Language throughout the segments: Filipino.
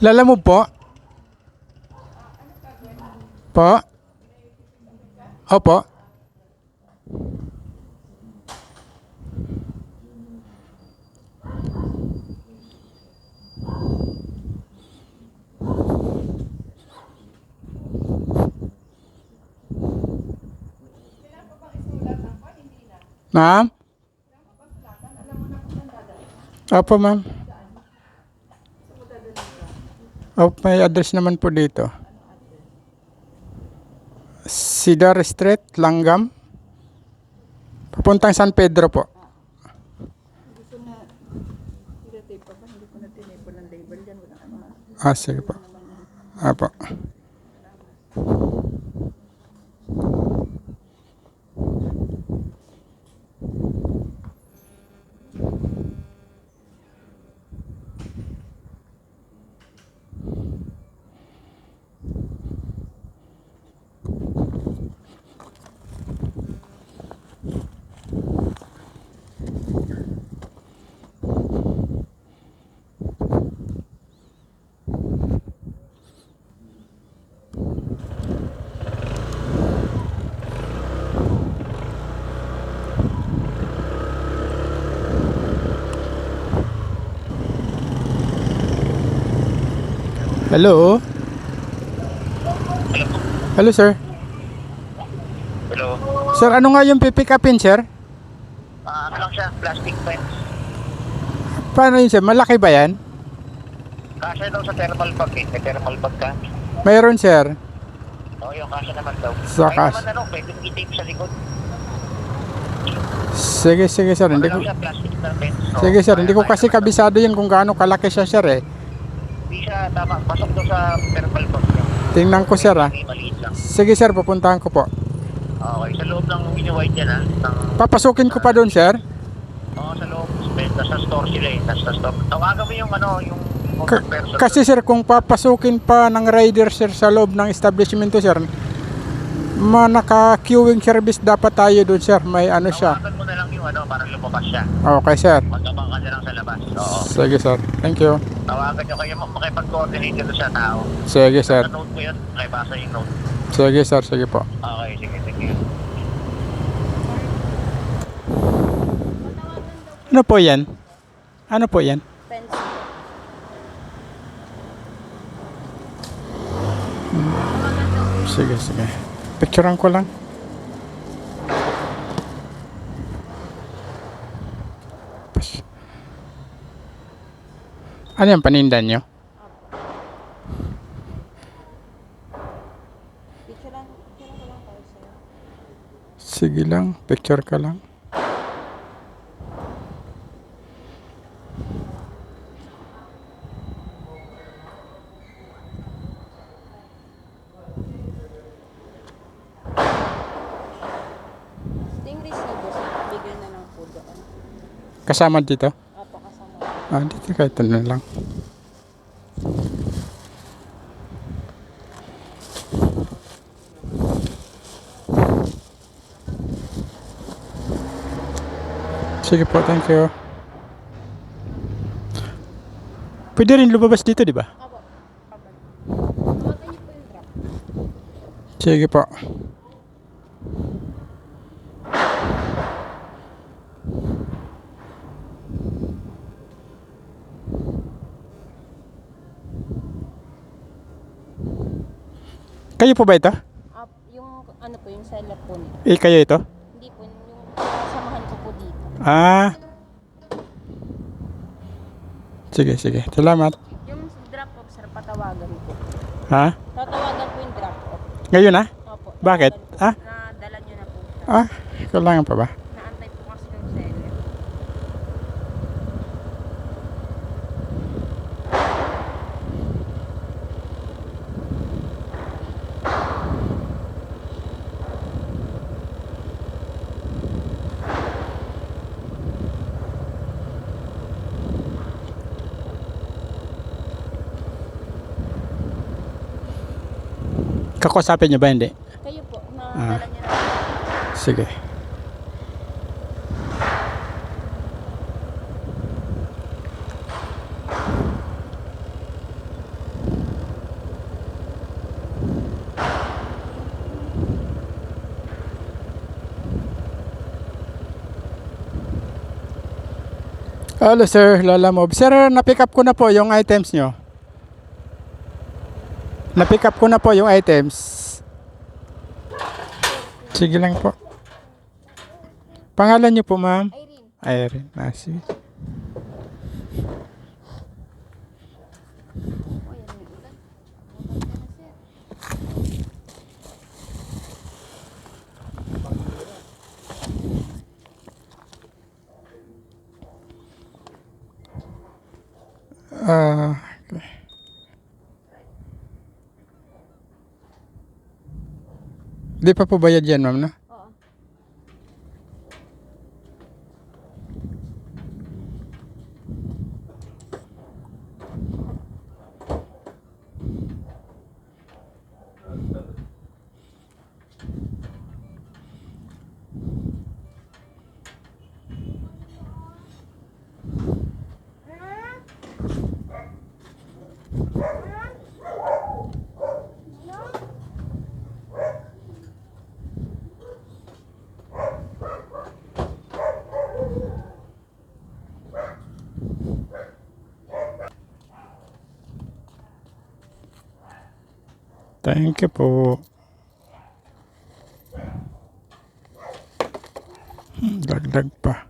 Lalamove po? Po? Opo. Ma'am? Opo, ma'am. Opo, may address naman po dito. Cedar Street, Langgam. Papuntang San Pedro po. Ah, sige po. Apo. Hello? Hello, sir. Hello. Sir, ano nga yung pipick upin, sir? Ano lang siya, plastic fence. Paano yun, sir? Malaki ba yan? Kasya daw sa thermal bag eh. May thermal bag ka. Mayroon, sir. Oo, yung kasya naman daw. Sa Kahit kas- naman ano, pwedeng i-tape sa likod. Sige, sige, sir. Ano Hindi lang ko... siya, plastic na fence. Oo, Sige, sir. Hindi ko kaya kasi naman daw. kabisado yan kung gaano kalaki siya, sir, eh. Hindi siya tama. Pasok daw sa thermal bag niya. Tingnan ko, sir, ah. Maliit lang. Sige, sir. Pupuntahan ko po. Okay, sa loob ng mini-white yan ha. Papasukin ko pa doon, sir. Oo, sa loob. Nasa store sila eh. Nasa store. Tawagan mo yung ano, yung contact person. Kasi, sir, kung papasukin pa ng rider, sir, sa loob ng establishment to, sir, naka-queuing service dapat tayo doon, sir. May ano siya. Tawagan mo na lang yung ano, para lumabas siya. Okay, sir. Magabang ka na lang sa labas. Oo. Sige, sir. Thank you. Tawagan nyo kayo makipag-coordinate dito sa tao. Sige, sir. Sa note mo yun, makibasa yung note. Sige, sir. Sige po. Okay, sige. Ano po yan? Ano po yan? Fence. Sige, sige. Picturean ko lang. Pas. Ano yung panindan nyo? Picture lang ko lang tayo sa'yo. Sige lang. Picture ka lang. Stingray na boss. Bigyan na lang po doon. Kasama dito? Apo kasama. Ah, dito kahit ano lang. Sige po, thank you. Pwede rin lumabas dito, di ba? Apo. Tawagan niyo po yung drop. Sige po. Kayo po ba ito? Yung ano po, yung seller po niya. Eh, kayo ito? Hindi po, yung samahan ko po dito. Ah. Sige, sige. Salamat. Yung drop off, sir, patawagan ko. Ha? Tatawagan po yung drop off. Ngayon na? Opo. Bakit? tawagan po. Ah? Nadala niyo na po siya. Ah, kailangan pa ba? Naantay po kasi yung seller. Kakusapin niyo ba hindi? Kayo po, nadala niyo na po. Sige. Hello sir, Lola Mob. Sir, na-pick up ko na po yung items nyo. Na-pick up ko na po yung items. Sige lang po. Pangalan nyo po, ma'am? Irene. Irene. Ah, sige. Oh, yan yung ulan. Abutan ka na, sir. Okay. Di pa po bayad yan, ma'am, no? Oo. Thank you po. Dagdag pa.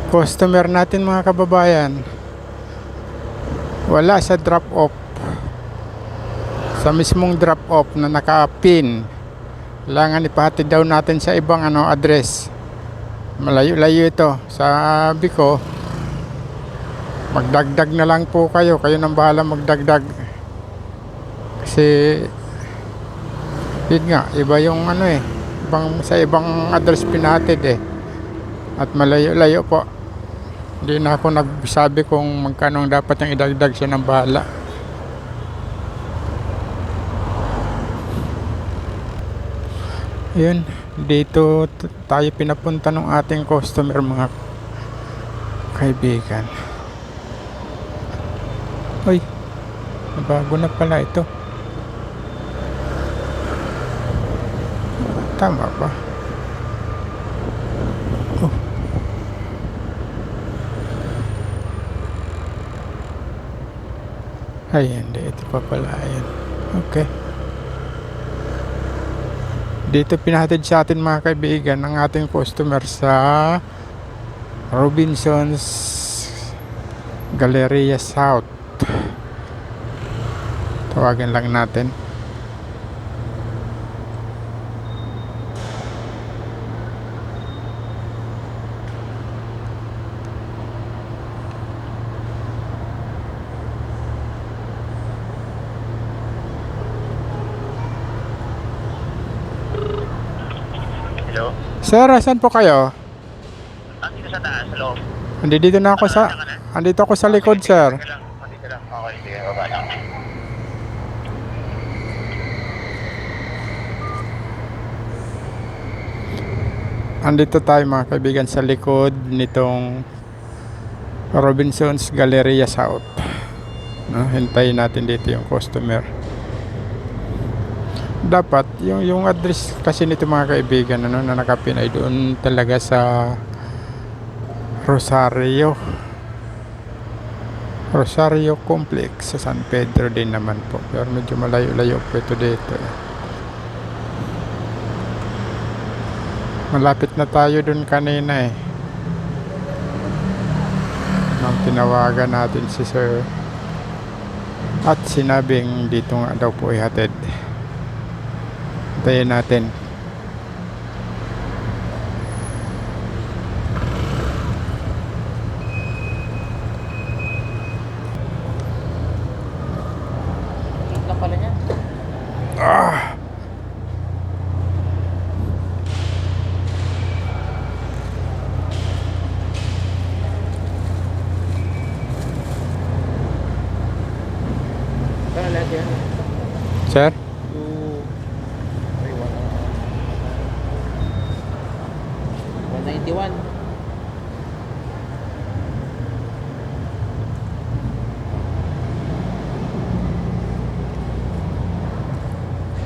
Customer natin mga kababayan, wala sa drop off, sa mismong drop off na naka-pin. Kailangan ipahatid daw natin sa ibang address, malayo-layo ito. Sabi ko, magdagdag na lang po kayo nang bahala magdagdag, kasi yun nga, iba yung sa ibang address pinahatid at malayo-layo po. Hindi na ako nagsabi kung magkano dapat yung idagdag, siya ng bahala. Yun, dito tayo pinapunta ng ating customer mga kaibigan. Uy, bago na pala ito. Tama ba? Oh. Ay, hindi. Ito pa pala. Ayan. Okay. Dito pinahatid sa atin mga kaibigan ang ating customer sa Robinsons Galleria South. Tawagan lang natin. Hello? Sir, saan po kayo? Dito sa taas, sa loob. Andito na ako sa andito ako sa likod, sir. Dito lang. Dito lang. Okay, sige, baba lang. Andito tayo mga kaibigan sa likod nitong Robinsons Galleria South. No, hintayin natin dito yung customer. Dapat yung address kasi nito mga kaibigan ano, na nakapin ay doon talaga sa Rosario Complex sa San Pedro din naman po. Pero medyo malayo-layo po ito dito. Malapit na tayo dun kanina eh. Nang tinawagan natin si sir. At sinabing dito nga daw po ihatid. Hintayin natin. Ito pala niya. Kaya lahat yan. Sir? 191.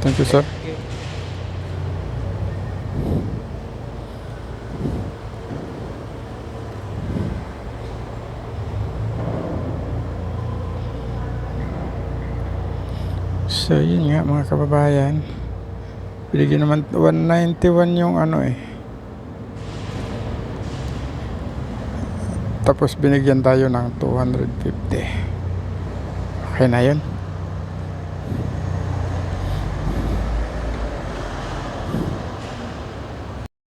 Thank you, sir. So, yun nga mga kababayan. Binigyan naman 191 yung ano eh. Tapos binigyan tayo ng 250. Okay na yun.